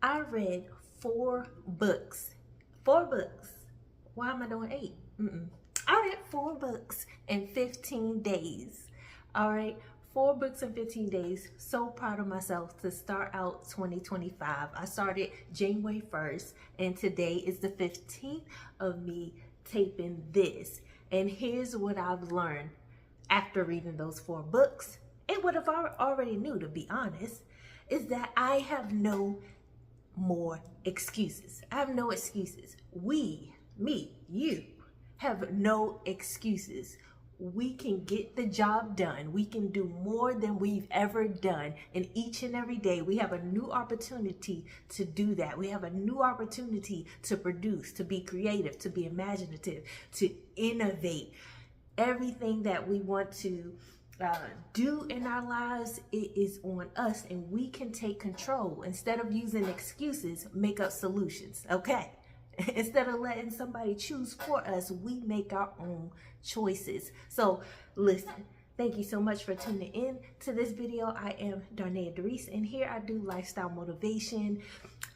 I read 4 books. 4 books. Why am I doing 8? I read 4 books in 15 days. All right, 4 books in 15 days. So proud of myself to start out 2025. I started January 1st, and today is the 15th of me taping this. And here's what I've learned after reading those 4 books, and what I've already knew, to be honest, is that I have no more excuses. I have no excuses. We, me, you, have no excuses. We can get the job done. We can do more than we've ever done. And each and every day, we have a new opportunity to do that. We have a new opportunity to produce, to be creative, to be imaginative, to innovate. Everything that we want to do in our lives, it is on us, and we can take control. Instead of using excuses, make up solutions, okay? Instead of letting somebody choose for us, we make our own choices. So listen, thank you so much for tuning in to this video. I am Darnaya Darice, and here I do lifestyle motivation.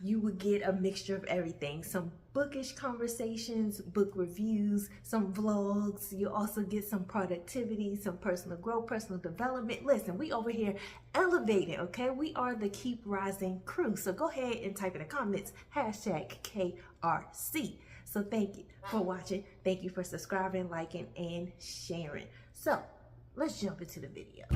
You will get a mixture of everything. Some bookish conversations, book reviews, some vlogs. You'll also get some productivity, some personal growth, personal development. Listen, we over here elevating, okay? We are the Keep Rising crew. So go ahead and type in the comments, #KRC. So thank you for watching. Thank you for subscribing, liking, and sharing. So let's jump into the video.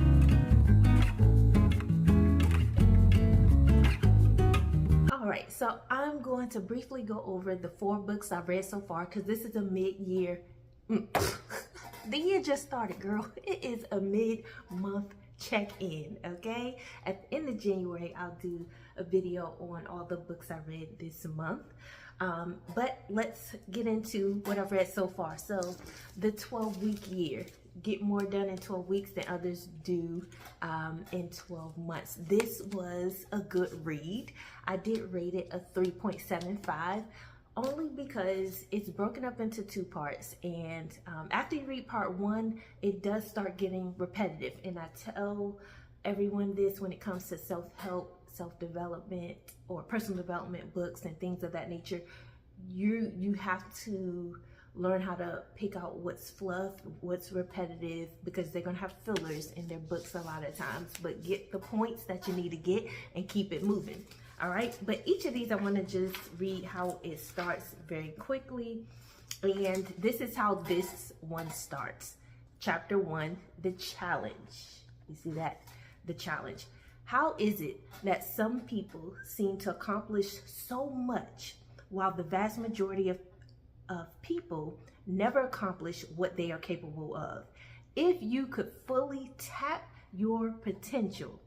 All right, so I'm going to briefly go over the 4 books I've read so far, because this is a mid-year. The year just started, girl. It is a mid-month check-in, okay? At the end of January, I'll do a video on all the books I read this month. But let's get into what I've read so far. So the 12-week year. Get more done in 12 weeks than others do in 12 months. This was a good read. I did rate it a 3.75, only because it's broken up into 2 parts. And after you read part 1, it does start getting repetitive. And I tell everyone this when it comes to self-help, self-development, or personal development books and things of that nature. You have to learn how to pick out what's fluff, what's repetitive, because they're gonna have fillers in their books a lot of times, but get the points that you need to get and keep it moving. All right, but each of these I want to just read how it starts very quickly. And this is how this one starts. Chapter 1, the challenge. You see that? The challenge. How is it that some people seem to accomplish so much while the vast majority of people never accomplish what they are capable of? If you could fully tap your potential,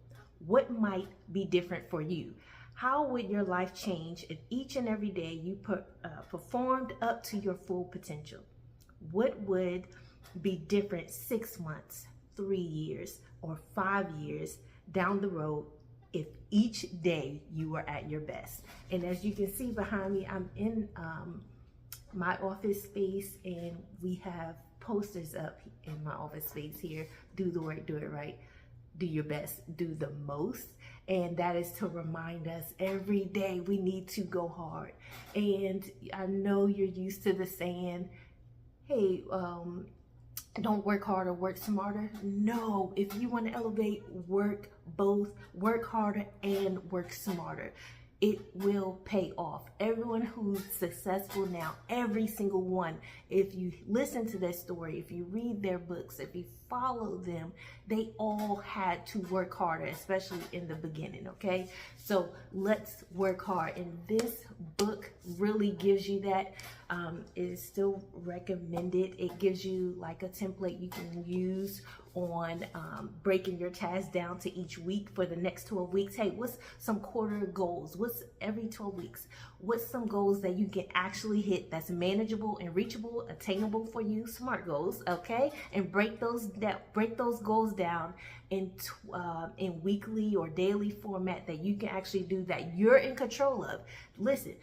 what might be different for you? How would your life change if each and every day you performed up to your full potential? What would be different 6 months, 3 years, or 5 years down the road if each day you were at your best? And as you can see behind me, I'm in my office space, and we have posters up in my office space here. Do the work, do it right, do your best, do the most. And that is to remind us every day we need to go hard. And I know you're used to the saying, hey, don't work harder, work smarter. No, if you want to elevate, work both, work harder and work smarter. It will pay off. Everyone who's successful now, every single one, if you listen to their story, if you read their books, if you follow them, they all had to work harder, especially in the beginning, okay? So let's work hard. And this book really gives you that. It is still recommended. It gives you like a template you can use on breaking your tasks down to each week for the next 12 weeks. Hey, what's some quarter goals? What's every 12 weeks? What's some goals that you can actually hit that's manageable and reachable, attainable for you? SMART goals, okay? And break those goals down in weekly or daily format that you can actually do, that you're in control of. Listen,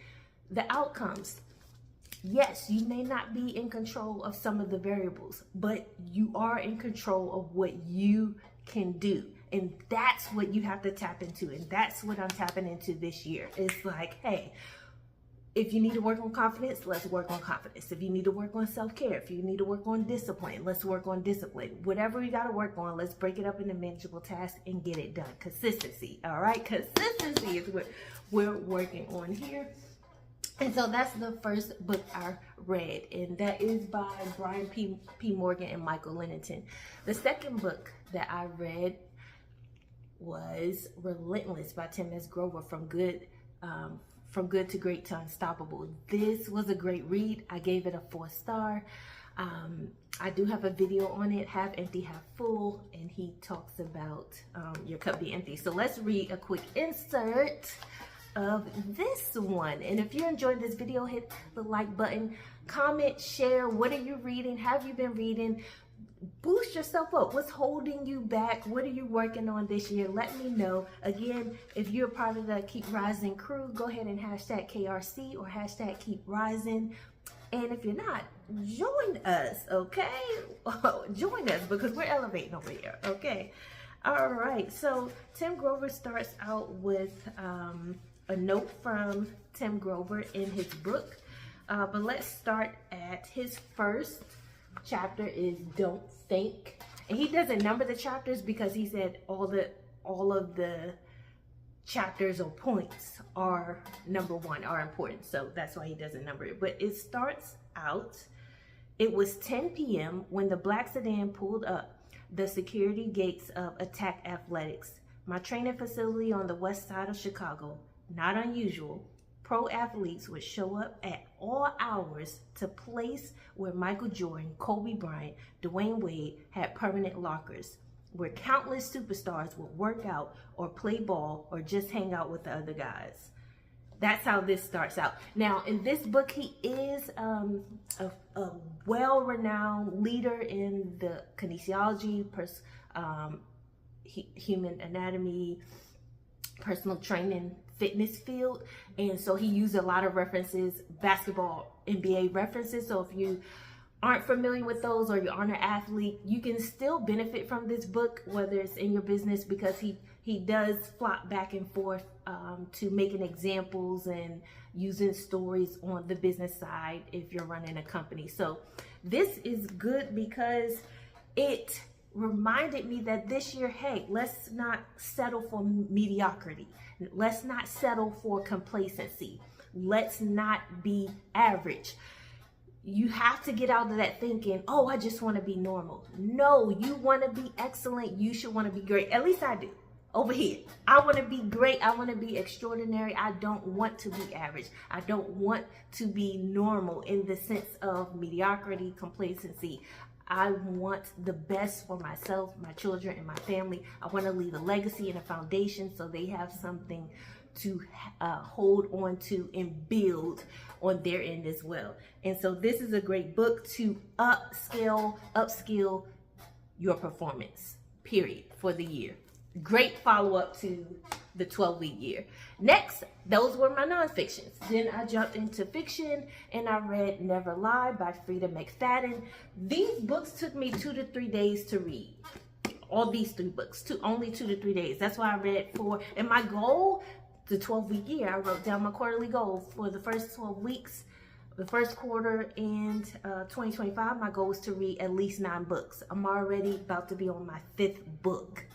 the outcomes. Yes, you may not be in control of some of the variables, but you are in control of what you can do. And that's what you have to tap into. And that's what I'm tapping into this year. It's like, hey, if you need to work on confidence, let's work on confidence. If you need to work on self-care, if you need to work on discipline, let's work on discipline. Whatever we got to work on, let's break it up into manageable tasks and get it done. Consistency, all right? Consistency is what we're working on here. And so that's the first book I read, and that is by Brian P. Morgan and Michael Lennington. The second book that I read was Relentless by Tim S. Grover, From Good to Great to Unstoppable. This was a great read. I gave it a 4-star. I do have a video on it, Half Empty, Half Full, and he talks about your cup being empty. So let's read a quick insert of this one. And if you're enjoying this video, hit the like button, comment, share. What are you reading? Have you been reading? Boost yourself up. What's holding you back? What are you working on this year? Let me know. Again, if you're part of the Keep Rising crew, go ahead and hashtag KRC or hashtag Keep Rising. And if you're not, join us, okay? Join us, because we're elevating over here, okay? All right, so Tim Grover starts out with a note from Tim Grover in his book. But let's start at his first chapter is Don't Think. And he doesn't number the chapters because he said all of the chapters or points are number one, are important. So that's why he doesn't number it. But it starts out, it was 10 p.m. when the black sedan pulled up the security gates of Attack Athletics, my training facility on the west side of Chicago. Not unusual. Pro athletes would show up at all hours to place where Michael Jordan, Kobe Bryant, Dwayne Wade had permanent lockers, where countless superstars would work out or play ball or just hang out with the other guys. That's how this starts out. Now, in this book, he is a well-renowned leader in the kinesiology, human anatomy, personal training, fitness field. And so he used a lot of references, basketball, NBA references. So if you aren't familiar with those or you aren't an athlete, you can still benefit from this book, whether it's in your business, because he does flop back and forth to making examples and using stories on the business side if you're running a company. So this is good because it reminded me that this year, hey, let's not settle for mediocrity. Let's not settle for complacency. Let's not be average. You have to get out of that thinking, oh, I just want to be normal. No, you want to be excellent. You should want to be great. At least I do. Over here, I want to be great. I want to be extraordinary. I don't want to be average. I don't want to be normal in the sense of mediocrity, complacency. I want the best for myself, my children, and my family. I want to leave a legacy and a foundation so they have something to hold on to and build on their end as well. And so this is a great book to upskill your performance, period, for the year. Great follow-up to the 12-week year. Next, those were my nonfictions. Then I jumped into fiction and I read Never Lie by Frida McFadden. These books took me 2 to 3 days to read. All these 3 books, only 2 to 3 days. That's why I read 4. And my goal, the 12-week year, I wrote down my quarterly goal for the first 12 weeks. The first quarter in 2025, my goal was to read at least 9 books. I'm already about to be on my 5th book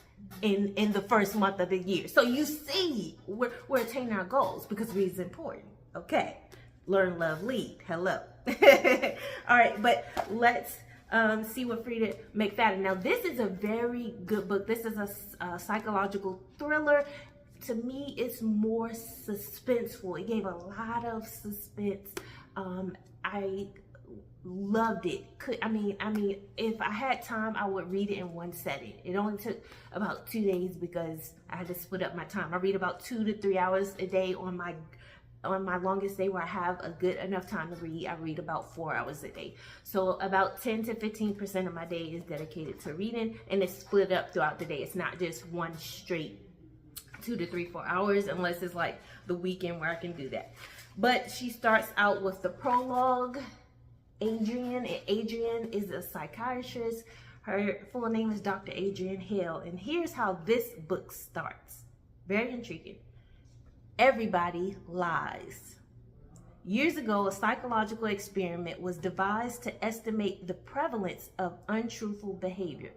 in the first month of the year. So you see, we're attaining our goals because reading is important. Okay, learn, love, lead. Hello. All right, but let's see what Frida McFadden. Now, this is a very good book. This is a psychological thriller. To me, it's more suspenseful. It gave a lot of suspense. I loved it. I mean, if I had time, I would read it in one setting. It only took about 2 days because I had to split up my time. I read about 2 to 3 hours a day on my longest day where I have a good enough time to read. I read about 4 hours a day. So about 10 to 15% of my day is dedicated to reading, and it's split up throughout the day. It's not just one straight 2 to 3, 4 hours, unless it's like the weekend where I can do that. But she starts out with the prologue. Adrian is a psychiatrist. Her full name is Dr. Adrienne Hale, and here's how this book starts. Very intriguing. Everybody lies. Years ago, a psychological experiment was devised to estimate the prevalence of untruthful behavior.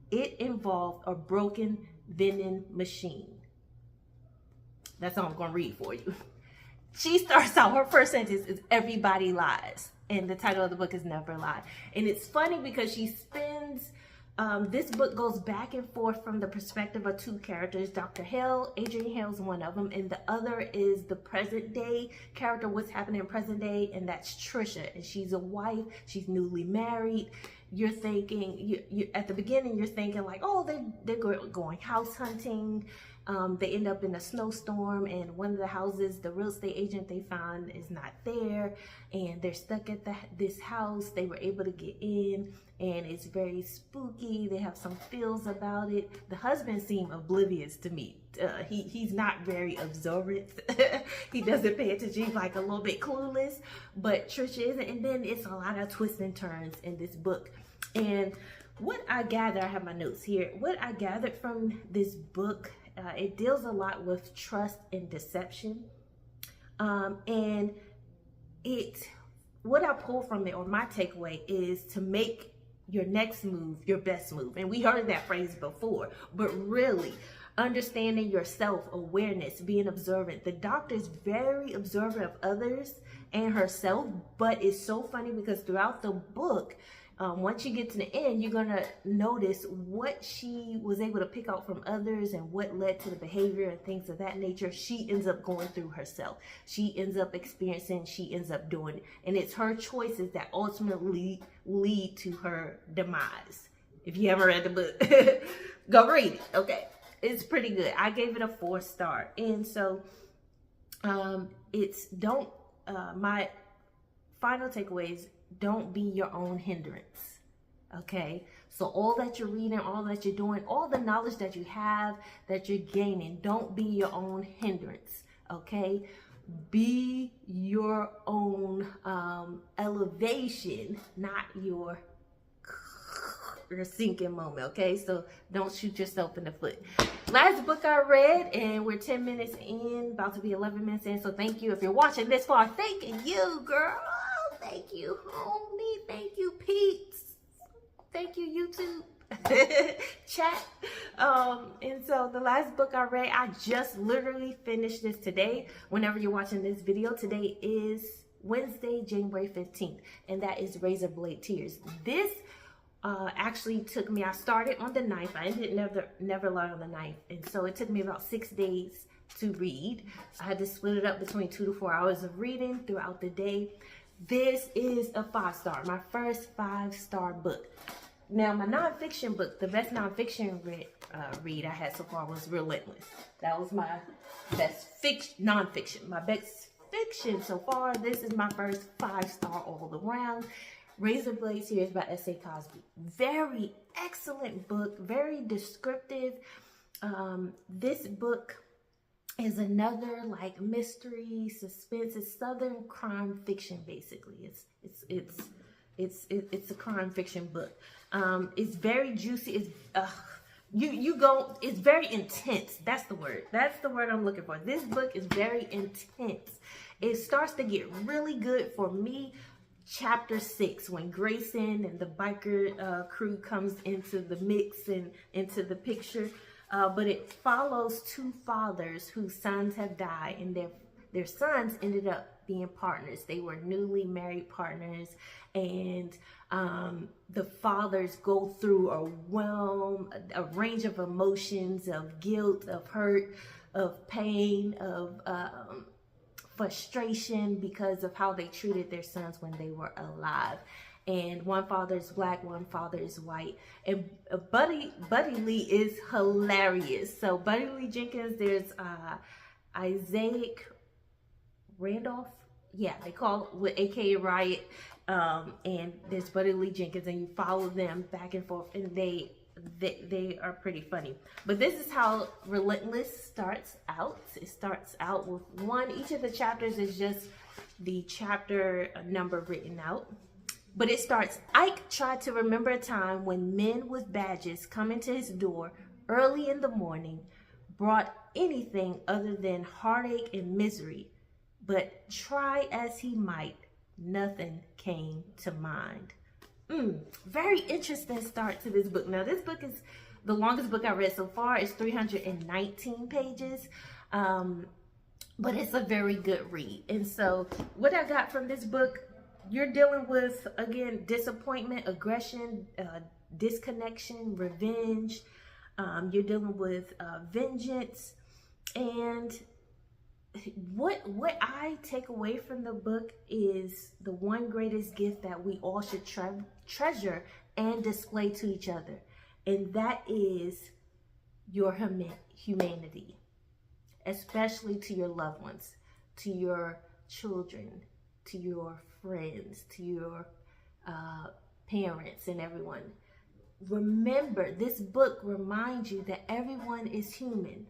It involved a broken vending machine. That's all I'm going to read for you. She starts out, her first sentence is everybody lies. And the title of the book is Never Lie. And it's funny because she spends, this book goes back and forth from the perspective of two characters. Dr. Hale, Adrienne Hale's one of them, and the other is the present day character, what's happening in present day, and that's Trisha. And she's a wife, she's newly married. You're thinking, you at the beginning, you're thinking like, oh, they're going house hunting. They end up in a snowstorm, and one of the houses, the real estate agent they found is not there, and they're stuck at this house. They were able to get in, and it's very spooky. They have some feels about it. The husband seemed oblivious to me. He's not very observant. He doesn't pay attention. He's like a little bit clueless, but Trisha isn't. And then it's a lot of twists and turns in this book. And what I gather, I have my notes here. What I gathered from this book, it deals a lot with trust and deception. And what I pull from it, or my takeaway, is to make your next move your best move. And we heard that phrase before, but really understanding your self-awareness, being observant. The doctor is very observant of others and herself, but it's so funny because throughout the book, once you get to the end, you're going to notice what she was able to pick out from others and what led to the behavior and things of that nature. She ends up going through herself. She ends up experiencing, she ends up doing it. And it's her choices that ultimately lead to her demise. If you haven't read the book, go read it. Okay. It's pretty good. I gave it a 4-star. And so my final takeaway is, don't be your own hindrance. Okay, so all that you're reading, all that you're doing, all the knowledge that you have, that you're gaining, don't be your own hindrance. Okay, be your own elevation, not your sinking moment. Okay, so don't shoot yourself in the foot. Last book I read, and we're 10 minutes in, about to be 11 minutes in, so thank you if you're watching this far. Thank you, girl. Thank you, homie. Thank you, peeps. Thank you, YouTube. Chat. And so the last book I read, I just literally finished this today. Whenever you're watching this video, today is Wednesday, January 15th, and that is Razor Blade Tears. This actually took me, I started on the 9th. I ended never learn on the 9th. And so it took me about 6 days to read. I had to split it up between 2 to 4 hours of reading throughout the day. This is a 5-star, my first 5-star book. Now, my nonfiction book, the best nonfiction read I had so far was Relentless. That was my best nonfiction. My best fiction so far, this is my first 5-star all around. Razor Blade Tears by S.A. Cosby. Very excellent book, very descriptive. This book is another like mystery, suspense. It's Southern crime fiction, basically. It's a crime fiction book. It's very juicy. It's very intense. That's the word. That's the word I'm looking for. This book is very intense. It starts to get really good for me. Chapter 6, when Grayson and the biker crew comes into the mix and into the picture. But it follows 2 fathers whose sons have died, and their sons ended up being partners. They were newly married partners, and the fathers go through a range of emotions, of guilt, of hurt, of pain, of frustration because of how they treated their sons when they were alive. And one father is black, one father is white. And Buddy Lee is hilarious. So Buddy Lee Jenkins, there's Isaac Randolph. Yeah, they call it with AKA Riot. And there's Buddy Lee Jenkins, and you follow them back and forth, and they are pretty funny. But this is how Relentless starts out. It starts out with one. Each of the chapters is just the chapter number written out. But it starts, Ike tried to remember a time when men with badges coming to his door early in the morning brought anything other than heartache and misery. But try as he might, nothing came to mind. Very interesting start to this book. Now, this book is the longest book I read so far. It's 319 pages. But it's a very good read. And so what I got from this book, you're dealing with, again, disappointment, aggression, disconnection, revenge. You're dealing with vengeance. And what I take away from the book is the one greatest gift that we all should treasure and display to each other. And that is your humanity, especially to your loved ones, to your children, to your friends, to your parents and everyone. Remember, this book reminds you that everyone is human.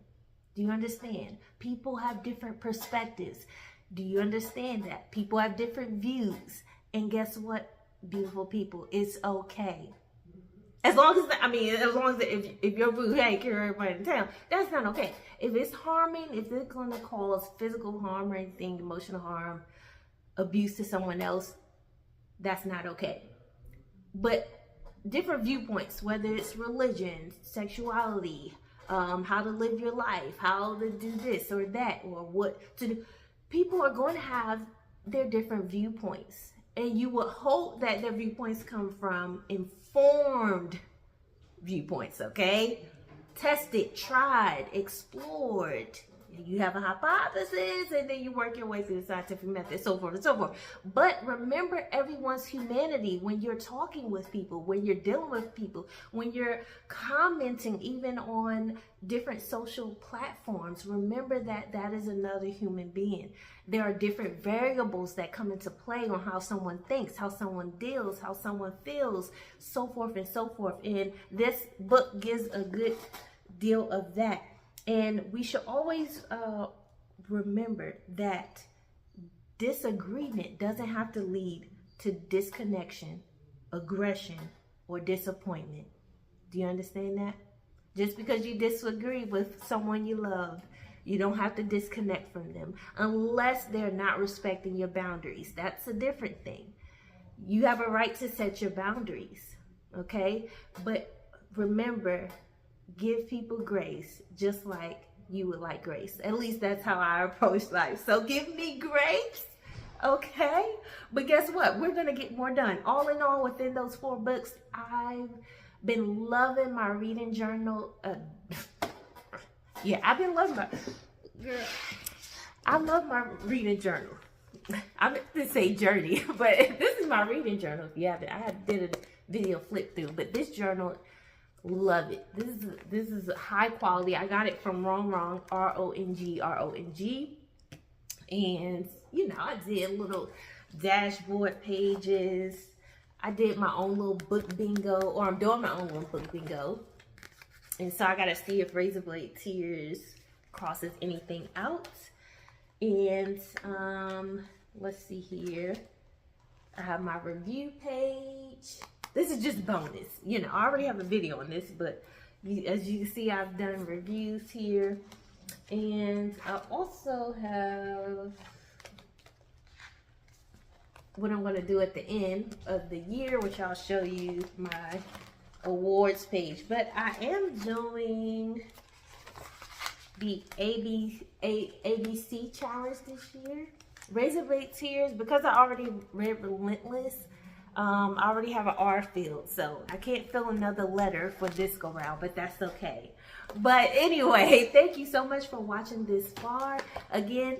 Do you understand? People have different perspectives. Do you understand that? People have different views. And guess what, beautiful people? It's okay. As long as, if your boo, hey, kill everybody in town, that's not okay. If it's harming, if it's going to cause physical harm or anything, emotional harm, abuse to someone else, that's not okay. But different viewpoints, whether it's religion, sexuality, how to live your life, how to do this or that, or what to do. People are going to have their different viewpoints. And you would hope that their viewpoints come from informed viewpoints, okay? Tested, tried, explored. You have a hypothesis, and then you work your way through the scientific method, so forth and so forth. But remember everyone's humanity when you're talking with people, when you're dealing with people, when you're commenting even on different social platforms. Remember that that is another human being. There are different variables that come into play on how someone thinks, how someone deals, how someone feels, so forth and so forth. And this book gives a good deal of that. And we should always remember that disagreement doesn't have to lead to disconnection, aggression, or disappointment. Do you understand that? Just because you disagree with someone you love, you don't have to disconnect from them unless they're not respecting your boundaries. That's a different thing. You have a right to set your boundaries, okay? But remember, give people grace just like you would like grace. At least that's how I approach life. So give me grace, okay? But guess what? We're going to get more done. All in all, within those 4 books, I've been loving my reading journal. I've been loving my... Girl, I love my reading journal. I meant to say journey, but this is my reading journal. If you haven't, I did a video flip through, but this journal... Love it. This is high quality. I got it from Wrong, RONG. And you know, I did little dashboard pages. I did my own little book bingo, or I'm doing my own little book bingo. And so I gotta see if Razor Blade Tears crosses anything out. And let's see here. I have my review page. This is just bonus. You know, I already have a video on this, but as you can see, I've done reviews here. And I also have what I'm going to do at the end of the year, which I'll show you my awards page. But I am doing the ABC challenge this year. Razor Blade Tears, because I already read Relentless, I already have an R filled, so I can't fill another letter for this go round, but that's okay. But anyway, thank you so much for watching this far. Again,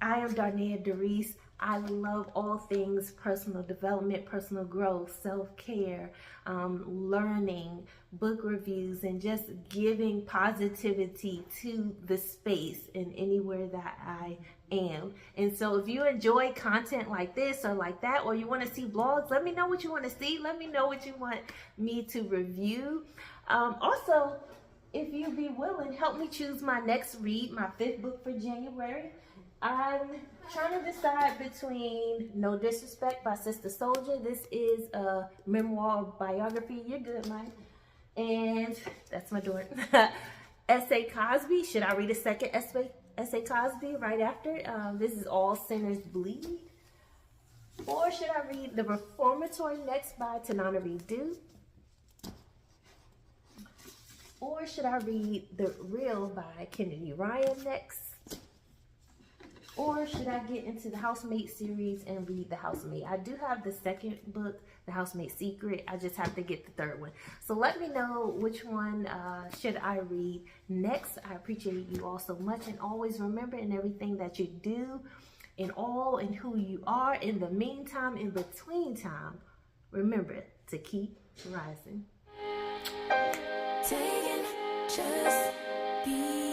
I am Darnaya Darice. I love all things personal development, personal growth, self-care, learning, book reviews, and just giving positivity to the space and anywhere that I am. And so if you enjoy content like this or like that, or you want to see blogs, let me know what you want to see. Let me know what you want me to review. Also, if you be willing, help me choose my next read, my 5th book for January. I'm trying to decide between No Disrespect by Sister Soldier. This is a memoir biography. You're good, Mike. And that's my door. S.A. Cosby. Should I read a second S.A. Cosby right after? This is All Sinners Bleed. Or should I read The Reformatory next by Tanana Reid? Or should I read The Real by Kennedy Ryan next? Or should I get into the Housemaid series and read The Housemaid? I do have the second book, The Housemaid Secret. I just have to get the third one. So let me know which one should I read next. I appreciate you all so much. And always remember, in everything that you do, in all and who you are, in the meantime, in between time, remember to keep rising. Taking, just be